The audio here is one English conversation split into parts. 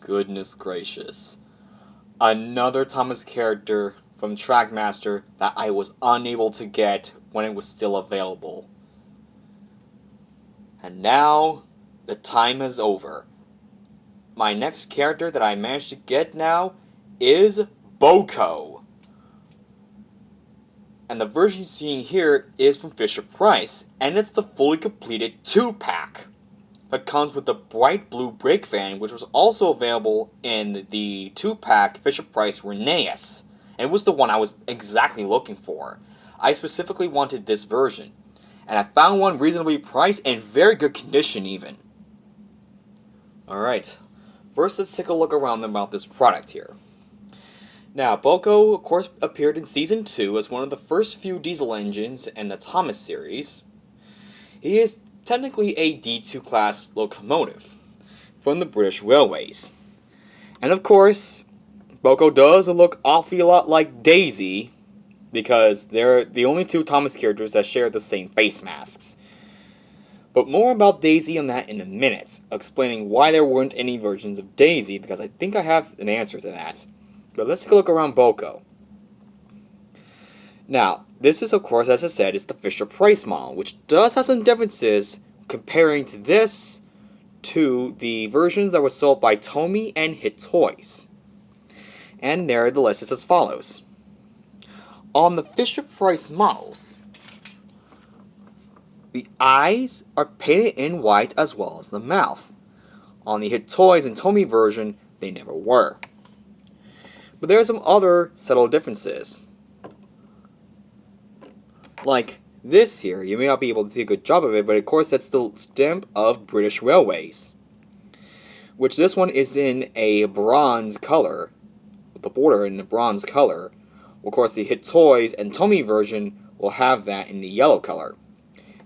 Goodness gracious. Another Thomas character from Trackmaster that I was unable to get when it was still available. And now, the time is over. My next character that I managed to get now is Boco. And the version you're seeing here is from Fisher-Price, and it's the fully completed 2-pack. That comes with the bright blue brake van, which was also available in the 2-pack Fisher-Price Rheneas. And it was the one I was exactly looking for. I specifically wanted this version, and I found one reasonably priced and very good condition even. Alright, first let's take a look around about this product here. Now, Boco, of course, appeared in Season 2 as one of the first few diesel engines in the Thomas series. He is technically a D2 class locomotive from the British Railways. And of course, Boco does look awfully a lot like Daisy, because they're the only two Thomas characters that share the same face masks. But more about Daisy on that in a minute, explaining why there weren't any versions of Daisy, because I think I have an answer to that. But let's take a look around Boco. Now, this is, of course, as I said, is the Fisher-Price model, which does have some differences comparing to this to the versions that were sold by Tomy and Hit Toys. And there the list is as follows. On the Fisher-Price models, the eyes are painted in white as well as the mouth. On the Hit Toys and Tomy version, they never were. But there are some other subtle differences. Like this here, you may not be able to see a good job of it, but of course that's the stamp of British Railways. Which this one is in a bronze color, with the border in a bronze color. Of course the Hit Toys and Tomy version will have that in the yellow color.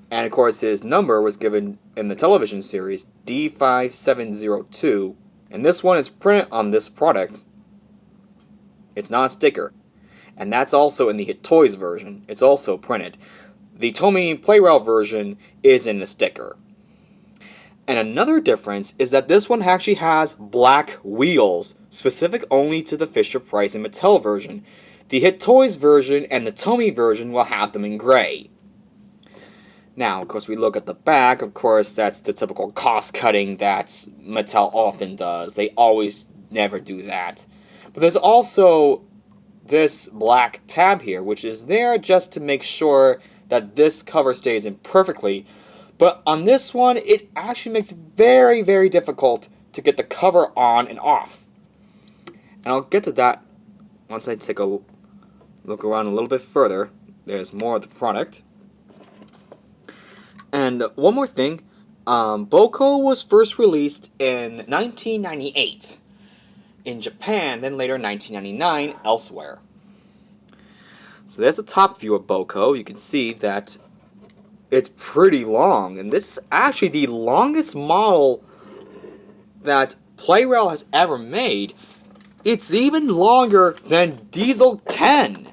And of course his number was given in the television series D5702, and this one is printed on this product. It's not a sticker. And that's also in the Hit Toys version. It's also printed. The Tomy Playrail version is in the sticker. And another difference is that this one actually has black wheels, specific only to the Fisher-Price and Mattel version. The Hit Toys version and the Tomy version will have them in gray. Now, of course, we look at the back. Of course, that's the typical cost cutting that Mattel often does. They always never do that. But there's also this black tab here, which is there just to make sure that this cover stays in perfectly. But on this one, it actually makes it very, very difficult to get the cover on and off. And I'll get to that once I take a look around a little bit further. There's more of the product. And one more thing, Boco was first released in 1998 in Japan, then later 1999 elsewhere. So there's the top view of Boco. You can see that it's pretty long, and this is actually the longest model that Playrail has ever made. It's even longer than Diesel 10.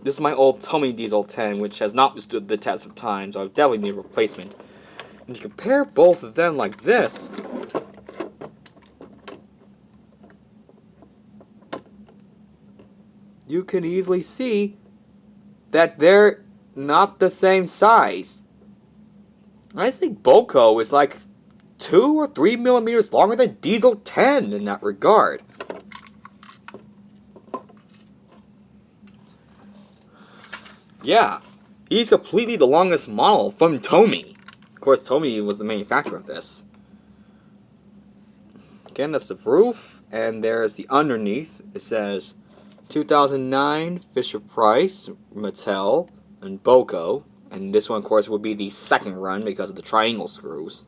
This is my old Tomy Diesel 10, which has not withstood the test of time, so I definitely need a replacement. And you compare both of them like this, you can easily see that they're not the same size. I think Boco is like 2 or 3 millimeters longer than Diesel 10 in that regard. Yeah, he's completely the longest model from Tomy. Of course, Tomy was the manufacturer of this. Again, that's the roof, and there's the underneath. It says 2009 Fisher-Price, Mattel, and Boco. And this one, of course, would be the second run because of the triangle screws.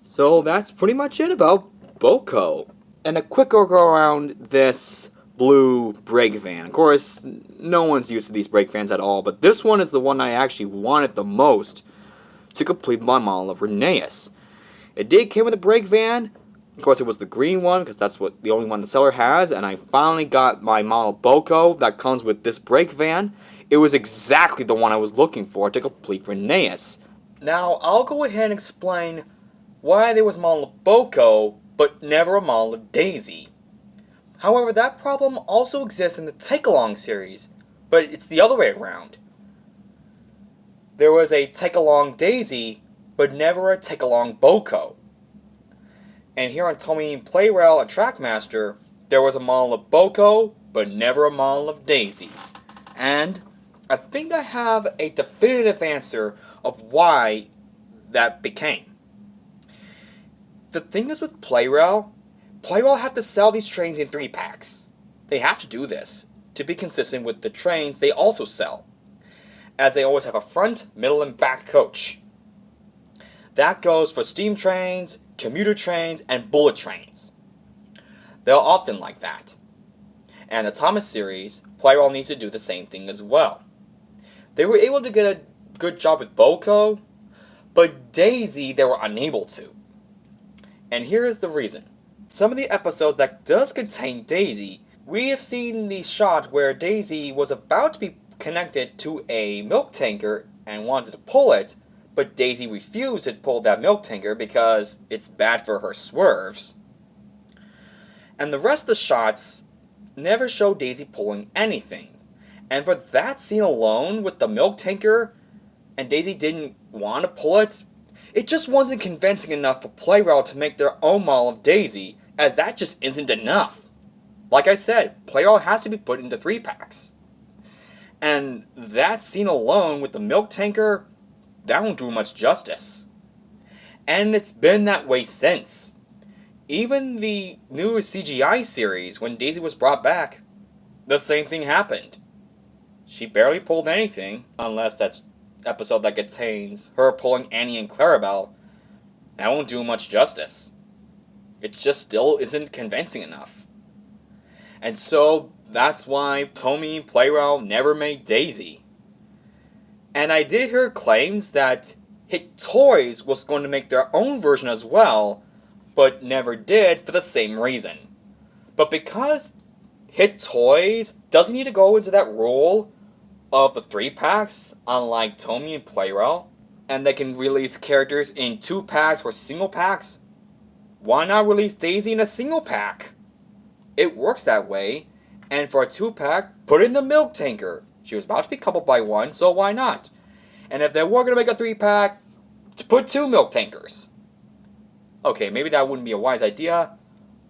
So that's pretty much it about Boco. And a quick look around this blue brake van. Of course, no one's used to these brake vans at all, but this one is the one I actually wanted the most to complete my model of Rheneas. It did come with a brake van. Of course, it was the green one, because that's what the only one the seller has, and I finally got my model Boco that comes with this brake van. It was exactly the one I was looking for to complete Rheneas. Now, I'll go ahead and explain why there was a model of Boco, but never a model of Daisy. However, that problem also exists in the Take-Along series, but it's the other way around. There was a Take-Along Daisy, but never a Take-Along Boco. And here on Tomy Playrail and Trackmaster, there was a model of Boco, but never a model of Daisy. And I think I have a definitive answer of why that became. The thing is with Playrail have to sell these trains in 3-packs. They have to do this to be consistent with the trains they also sell, as they always have a front, middle, and back coach. That goes for steam trains, commuter trains, and bullet trains. They're often like that. And the Thomas series, Playrail needs to do the same thing as well. They were able to get a good job with Boco, but Daisy they were unable to. And here is the reason. Some of the episodes that does contain Daisy, we have seen the shot where Daisy was about to be connected to a milk tanker and wanted to pull it, but Daisy refused to pull that milk tanker because it's bad for her swerves. And the rest of the shots never show Daisy pulling anything. And for that scene alone with the milk tanker, and Daisy didn't want to pull it, it just wasn't convincing enough for Playrail to make their own model of Daisy, as that just isn't enough. Like I said, Playrail has to be put into 3-packs. And that scene alone with the milk tanker, that won't do much justice. And it's been that way since. Even the new CGI series, when Daisy was brought back, the same thing happened. She barely pulled anything, unless that's episode that contains her pulling Annie and Clarabelle. That won't do much justice. It just still isn't convincing enough. And so that's why Tomy Playrail never made Daisy. And I did hear claims that Hit Toys was going to make their own version as well, but never did for the same reason. But because Hit Toys doesn't need to go into that role of the 3-packs, unlike Tomy and Playrail, and they can release characters in 2-packs or single-packs, why not release Daisy in a single-pack? It works that way, and for a 2-pack, put in the milk tanker. She was about to be coupled by one, so why not? And if they were going to make a 3-pack, to put 2 milk tankers. Okay, maybe that wouldn't be a wise idea,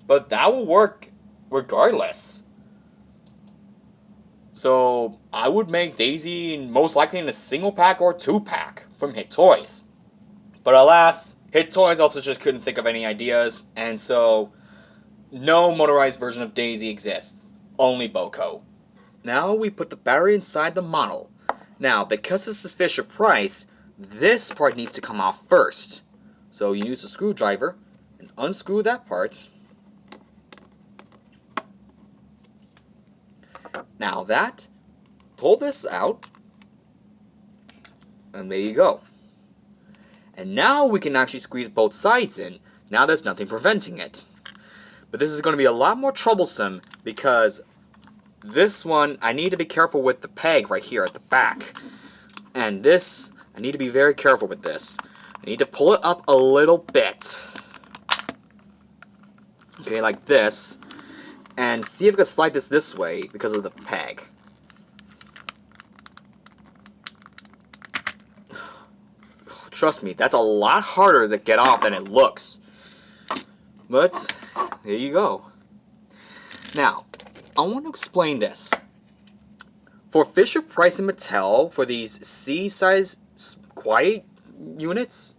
but that will work regardless. So I would make Daisy most likely in a single-pack or 2-pack from Hit Toys. But alas, Hit Toys also just couldn't think of any ideas, and so no motorized version of Daisy exists. Only Boco. Now we put the battery inside the model. Now, because this is Fisher-Price, this part needs to come off first. So you use a screwdriver and unscrew that part. Now pull this out, and there you go. And now we can actually squeeze both sides in. Now there's nothing preventing it. But this is going to be a lot more troublesome because this one, I need to be careful with the peg right here at the back. And this, I need to be very careful with this. I need to pull it up a little bit. Okay, like this. And see if I can slide this way because of the peg. Trust me, that's a lot harder to get off than it looks. But, there you go. Now, I want to explain this. For Fisher-Price and Mattel, for these C-size quiet units,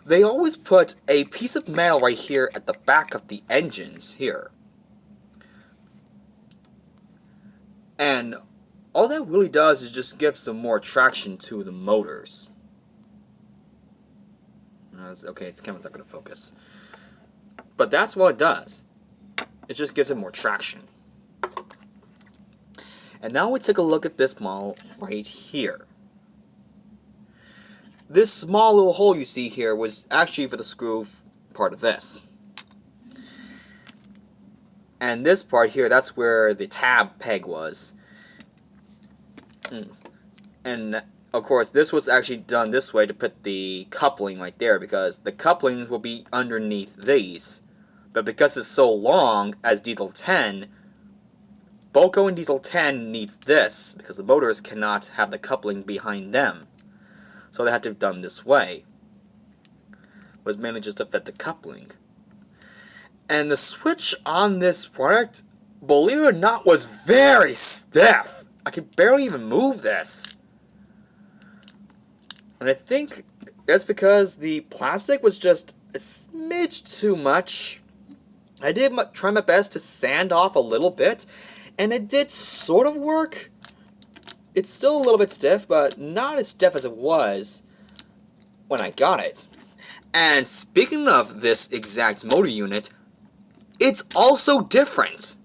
they always put a piece of metal right here at the back of the engines, here. And all that really does is just give some more traction to the motors. Okay, its camera's not going to focus. But that's what it does. It just gives it more traction. And now we take a look at this model right here. This small little hole you see here was actually for the screw part of this. And this part here, that's where the tab peg was. And Of course, this was actually done this way to put the coupling right there, because the couplings will be underneath these. But because it's so long as Diesel 10, Boco and Diesel 10 needs this, because the motors cannot have the coupling behind them. So they had to be done this way. It was mainly just to fit the coupling. And the switch on this product, believe it or not, was very stiff. I could barely even move this. And I think that's because the plastic was just a smidge too much. I did try my best to sand off a little bit, and it did sort of work. It's still a little bit stiff, but not as stiff as it was when I got it. And speaking of this exact motor unit, it's also different.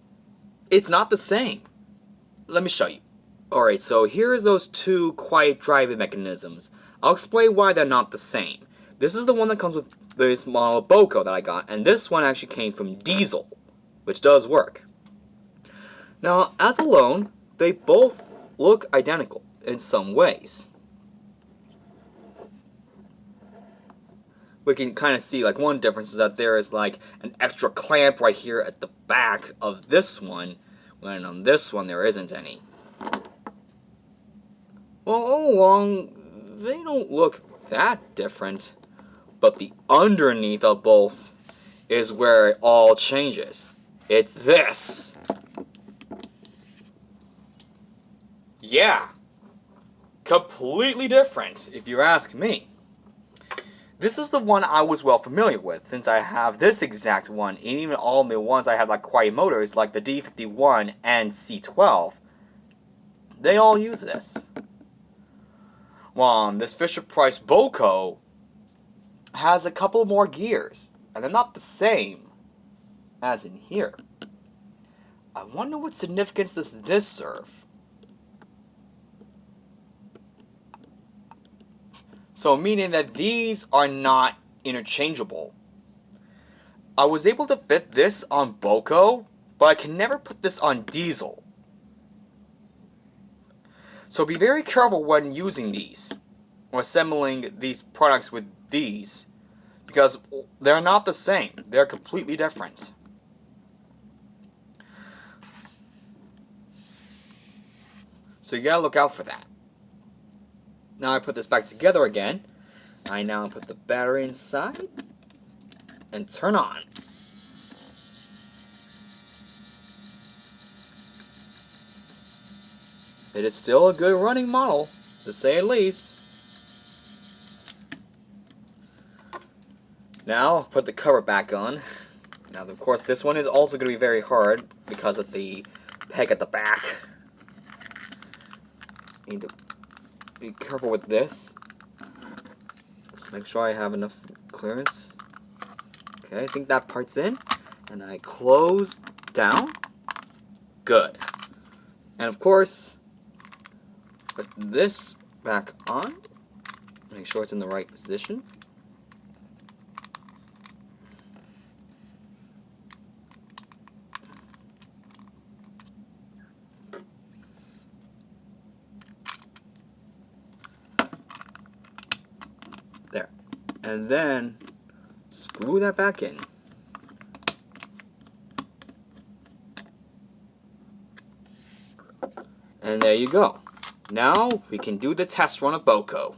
It's not the same. Let me show you. Alright, so here's those two quiet driving mechanisms. I'll explain why they're not the same. This is the one that comes with this model Boco that I got, and this one actually came from Diesel, which does work. Now, as alone, they both look identical in some ways. We can kind of see, like, one difference is that there is, like, an extra clamp right here at the back of this one, when on this one there isn't any. Well, all along, they don't look that different, but the underneath of both is where it all changes. It's this. Yeah. Completely different, if you ask me. This is the one I was well familiar with, since I have this exact one, and even all the ones I have like quiet motors, like the D51 and C12, they all use this. Well, this Fisher-Price Boco has a couple more gears, and they're not the same as in here. I wonder what significance does this serve? So meaning that these are not interchangeable. I was able to fit this on Boco, but I can never put this on Diesel. So be very careful when using these, or assembling these products with these, because they're not the same. They're completely different. So you gotta look out for that. Now I put this back together again. I now put the battery inside and turn on. It is still a good running model, to say the least. Now, put the cover back on. Now, of course, this one is also going to be very hard because of the peg at the back. Need to be careful with this. Make sure I have enough clearance. Okay, I think that part's in. And I close down. Good. And of course, put this back on. Make sure it's in the right position. There. And then screw that back in. And there you go. Now we can do the test run of Boco.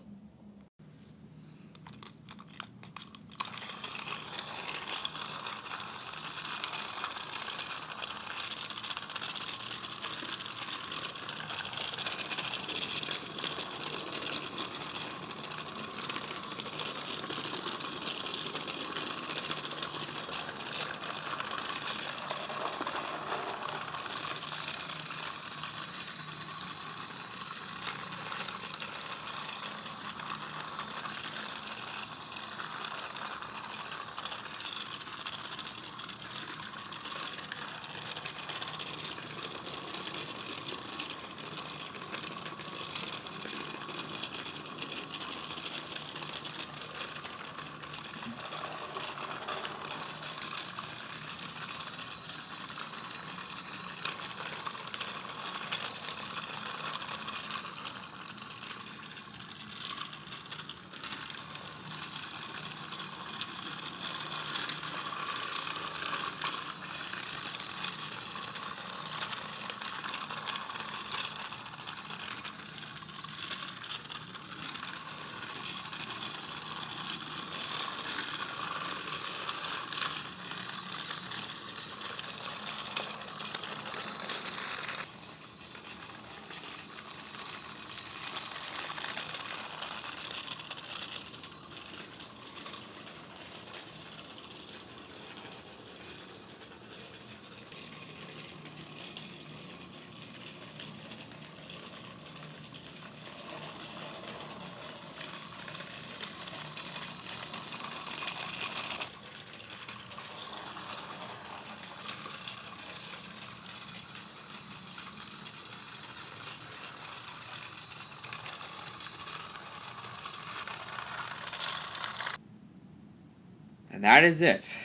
And that is it.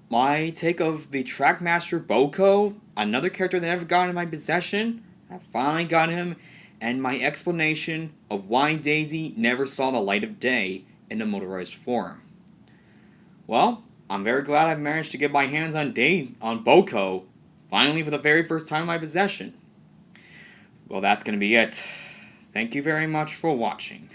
My take of the Trackmaster Boco, another character that I've got in my possession. I finally got him, and my explanation of why Daisy never saw the light of day in a motorized form. Well, I'm very glad I've managed to get my hands on Boco, finally for the very first time in my possession. Well, that's going to be it. Thank you very much for watching.